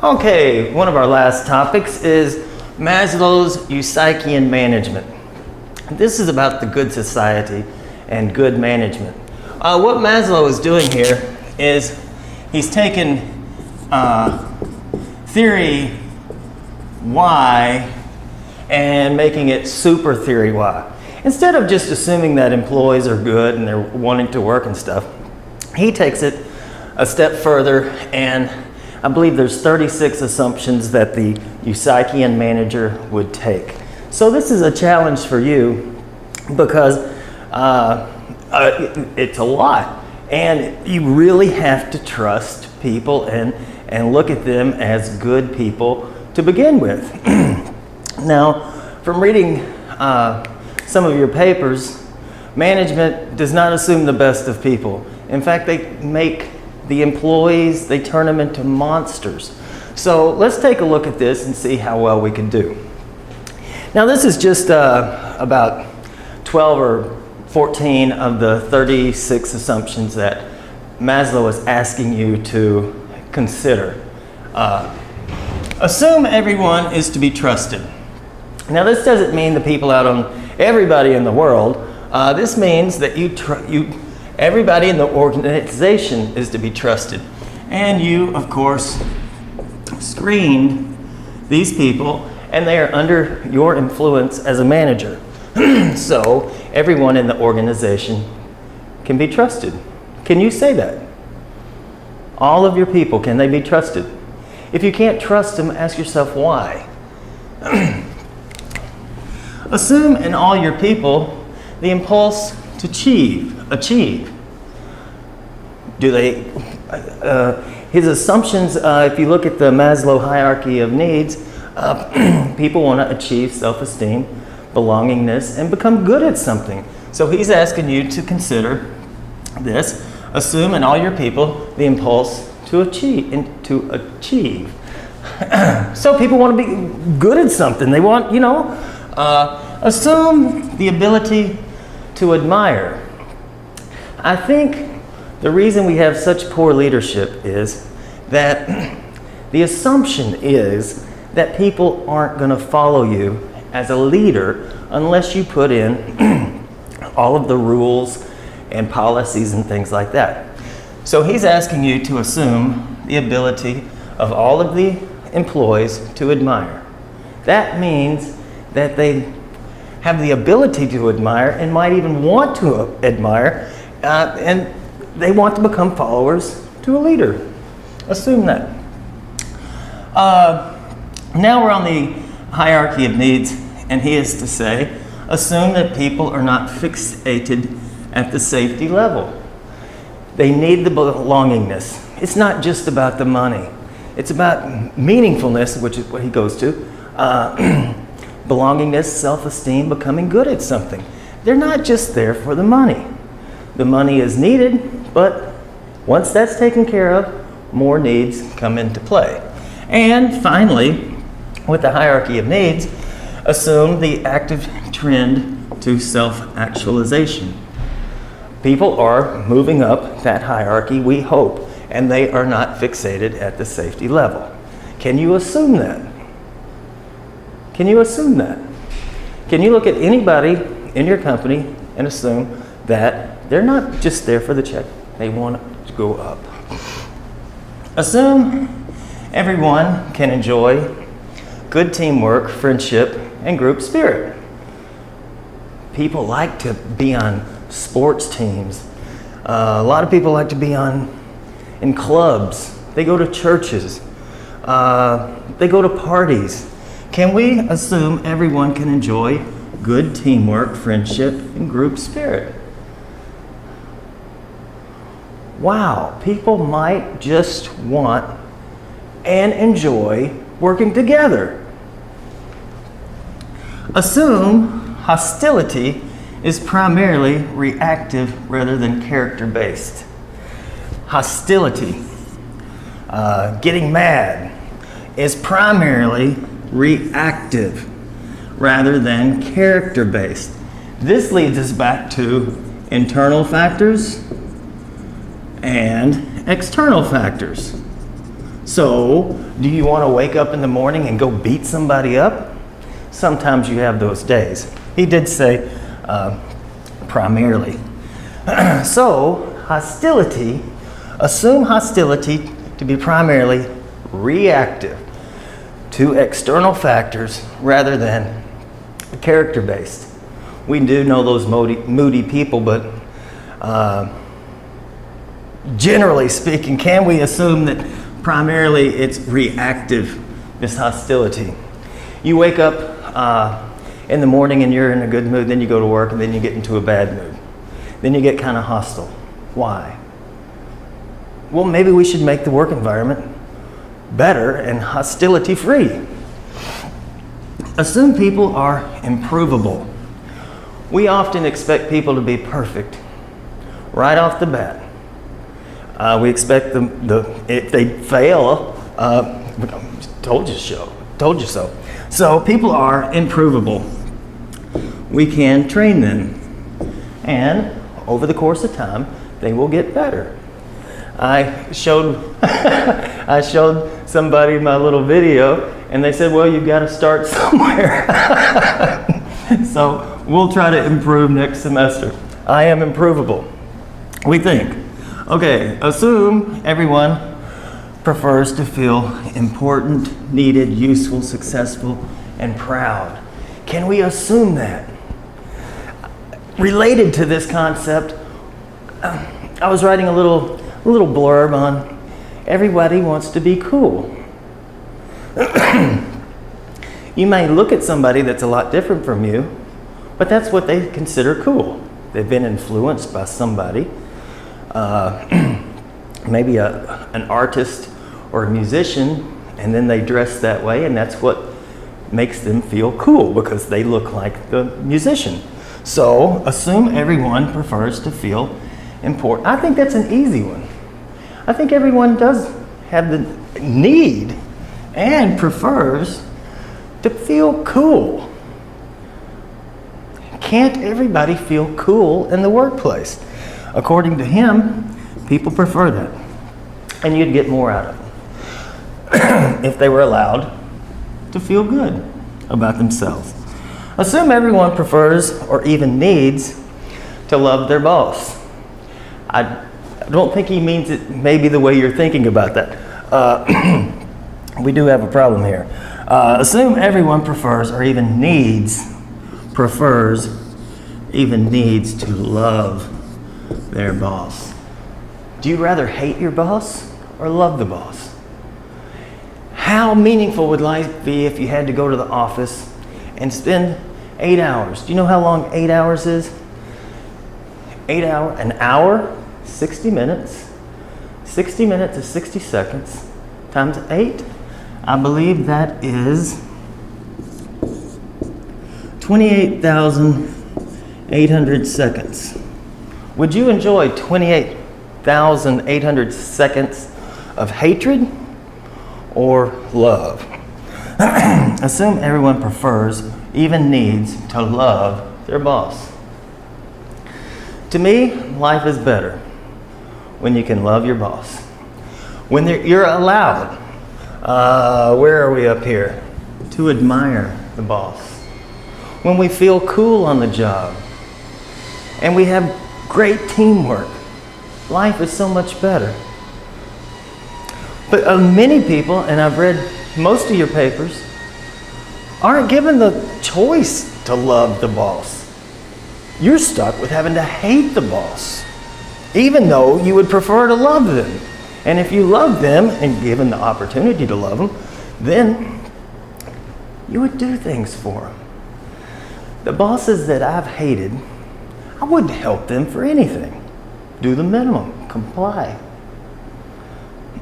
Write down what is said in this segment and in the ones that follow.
Okay, one of our last topics is Maslow's Eupsychian management. This is about the good society and good management. What Maslow is doing here is he's taken theory Y and making it super theory Y. Instead of just assuming that employees are good and they're wanting to work and stuff, he takes it a step further, and I believe there's 36 assumptions that the Eupsychian manager would take. So this is a challenge for you because it's a lot, and you really have to trust people and look at them as good people to begin with. Now, from reading some of your papers, management does not assume the best of people. In fact, they make the employees, they turn them into monsters. So let's take a look at this and see how well we can do. Now this is just about 12 or 14 of the 36 assumptions that Maslow is asking you to consider. Assume everyone is to be trusted. Now this doesn't mean the people out on everybody in the world. This means that everybody in the organization is to be trusted. And you, of course, screened these people, and they are under your influence as a manager. So everyone in the organization can be trusted. Can you say that? All of your people, can they be trusted? If you can't trust them, ask yourself why. Assume in all your people the impulse to achieve. Do they, his assumptions, if you look at the Maslow hierarchy of needs, people want to achieve self-esteem, belongingness, and become good at something. So he's asking you to consider this. Assume in all your people the impulse to achieve. So people want to be good at something. They want, assume the ability to admire. I think the reason we have such poor leadership is that the assumption is that people aren't going to follow you as a leader unless you put in all of the rules and policies and things like that. So he's asking you to assume the ability of all of the employees to admire. That means that they have the ability to admire and might even want to admire, and they want to become followers to a leader. Assume that. Now we're on the hierarchy of needs, and he is to say, assume that people are not fixated at the safety level. They need the belongingness. It's not just about the money. It's about meaningfulness, which is what he goes to. Belongingness, self-esteem, becoming good at something. They're not just there for the money. The money is needed, but once that's taken care of, more needs come into play. And finally, with the hierarchy of needs, assume the active trend to self-actualization. People are moving up that hierarchy, we hope, and they are not fixated at the safety level. Can you assume that? Can you assume that? Can you look at anybody in your company and assume that they're not just there for the check, they want to go up? Assume everyone can enjoy good teamwork, friendship, and group spirit. People like to be on sports teams. A lot of people like to be in clubs. They go to churches. They go to parties. Can we assume everyone can enjoy good teamwork, friendship, and group spirit? Wow, people might just want and enjoy working together. Assume hostility is primarily reactive rather than character-based. Hostility, getting mad, is primarily reactive rather than character-based. This leads us back to internal factors and external factors. So, do you want to wake up in the morning and go beat somebody up? Sometimes you have those days. He did say primarily. So, assume hostility to be primarily reactive to external factors rather than character-based. We do know those moody people, but generally speaking, can we assume that primarily it's reactive, this hostility? You wake up in the morning and you're in a good mood, then you go to work and then you get into a bad mood. Then you get kind of hostile. Why? Well, maybe we should make the work environment better and hostility-free. Assume people are improvable. We often expect people to be perfect right off the bat. We expect them, if they fail, told you so. So people are improvable. We can train them, and over the course of time, they will get better. I showed somebody my little video, and they said, well, you've got to start somewhere. So we'll try to improve next semester. I am improvable, we think. Okay, assume everyone prefers to feel important, needed, useful, successful, and proud. Can we assume that? Related to this concept, I was writing a little blurb on everybody wants to be cool. You may look at somebody that's a lot different from you, but that's what they consider cool. They've been influenced by somebody, maybe an artist or a musician, and then they dress that way, and that's what makes them feel cool because they look like the musician. So assume everyone prefers to feel important. I think that's an easy one. I think everyone does have the need and prefers to feel cool. Can't everybody feel cool in the workplace? According to him, people prefer that. And you'd get more out of them if they were allowed to feel good about themselves. Assume everyone prefers or even needs to love their boss. I don't think he means it maybe the way you're thinking about that. We do have a problem here. Assume everyone prefers or even needs to love their boss. Do you rather hate your boss or love the boss? How meaningful would life be if you had to go to the office and spend 8 hours? Do you know how long 8 hours is? An hour, 60 minutes. 60 minutes is 60 seconds times 8. I believe that is 28,800 seconds. Would you enjoy 28,800 seconds of hatred or love? Assume everyone prefers, even needs, to love their boss. To me, life is better when you can love your boss. When you're allowed, where are we up here? To admire the boss. When we feel cool on the job and we have great teamwork, life is so much better. But many people, and I've read most of your papers, aren't given the choice to love the boss. You're stuck with having to hate the boss, even though you would prefer to love them. And if you love them and given the opportunity to love them, then you would do things for them. The bosses that I've hated, I wouldn't help them for anything. Do the minimum, comply.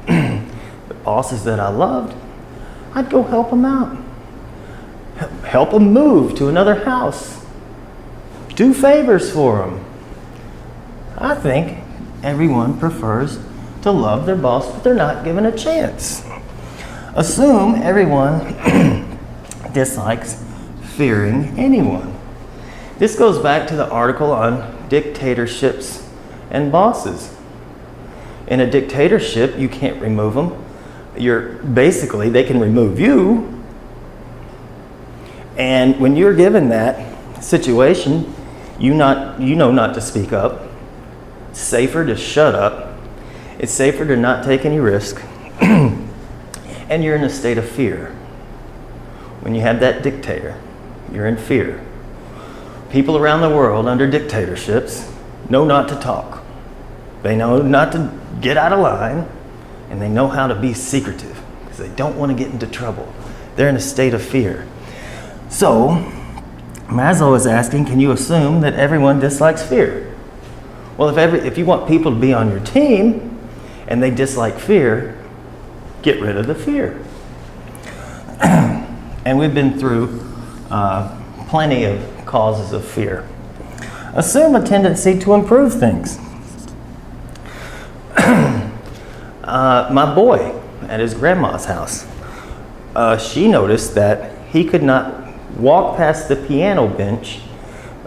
The bosses that I loved, I'd go help them out. Help them move to another house. Do favors for them. I think everyone prefers to love their boss, but they're not given a chance. Assume everyone dislikes fearing anyone. This goes back to the article on dictatorships and bosses. In a dictatorship, you can't remove them. basically, they can remove you. And when you're given that situation, you know not to speak up. It's safer to shut up. It's safer to not take any risk. And you're in a state of fear. When you have that dictator, you're in fear. People around the world under dictatorships know not to talk. They know not to get out of line, and they know how to be secretive because they don't want to get into trouble. They're in a state of fear. So, Maslow is asking, can you assume that everyone dislikes fear? Well, if you want people to be on your team and they dislike fear, get rid of the fear. And we've been through plenty of causes of fear. Assume a tendency to improve things. My boy at his grandma's house, she noticed that he could not walk past the piano bench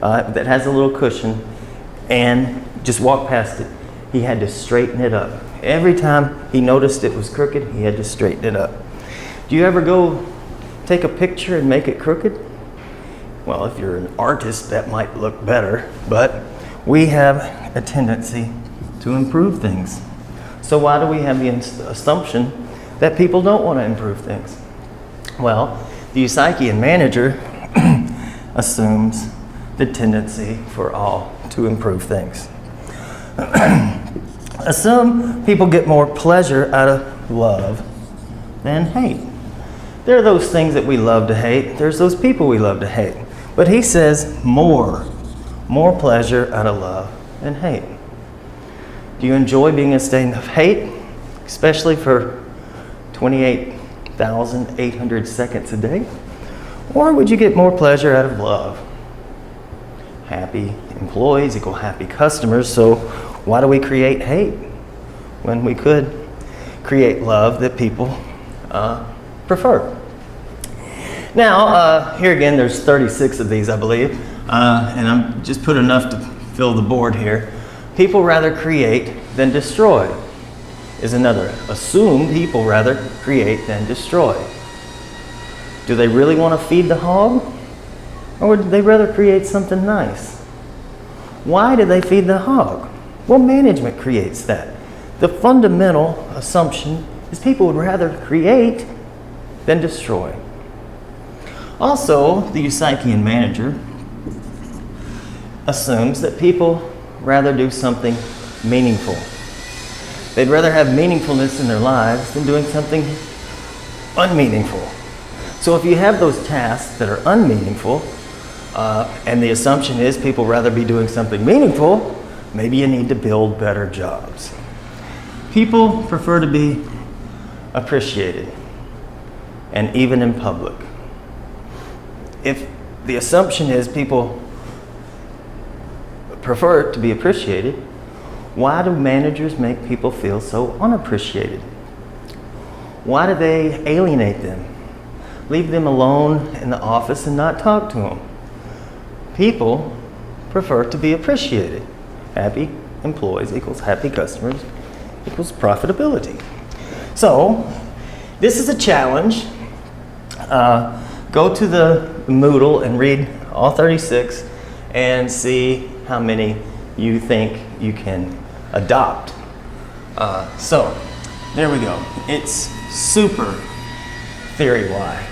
that has a little cushion and just walk past it. He had to straighten it up. Every time he noticed it was crooked, he had to straighten it up. Do you ever go take a picture and make it crooked? Well, if you're an artist, that might look better, but we have a tendency to improve things. So why do we have the assumption that people don't want to improve things? Well, the Eupsychian manager assumes the tendency for all to improve things. Assume people get more pleasure out of love than hate. There are those things that we love to hate. There's those people we love to hate. But he says more pleasure out of love than hate. Do you enjoy being in a state of hate, especially for 28,800 seconds a day? Or would you get more pleasure out of love? Happy employees equal happy customers, so why do we create hate when we could create love that people prefer? Now, here again, there's 36 of these, I believe, and I'm just put enough to fill the board here. People rather create than destroy is another. Assume people rather create than destroy. Do they really want to feed the hog? Or would they rather create something nice? Why do they feed the hog? Well, management creates that. The fundamental assumption is people would rather create than destroy. Also, the Eupsychian manager assumes that people rather do something meaningful. They'd rather have meaningfulness in their lives than doing something unmeaningful. So if you have those tasks that are unmeaningful, and the assumption is people rather be doing something meaningful, maybe you need to build better jobs. People prefer to be appreciated, and even in public. If the assumption is people prefer to be appreciated, why do managers make people feel so unappreciated? Why do they alienate them? Leave them alone in the office and not talk to them? People prefer to be appreciated. Happy employees equals happy customers equals profitability. So, this is a challenge. Go to the Moodle and read all 36 and see how many you think you can adopt. So, there we go. It's super theory Y.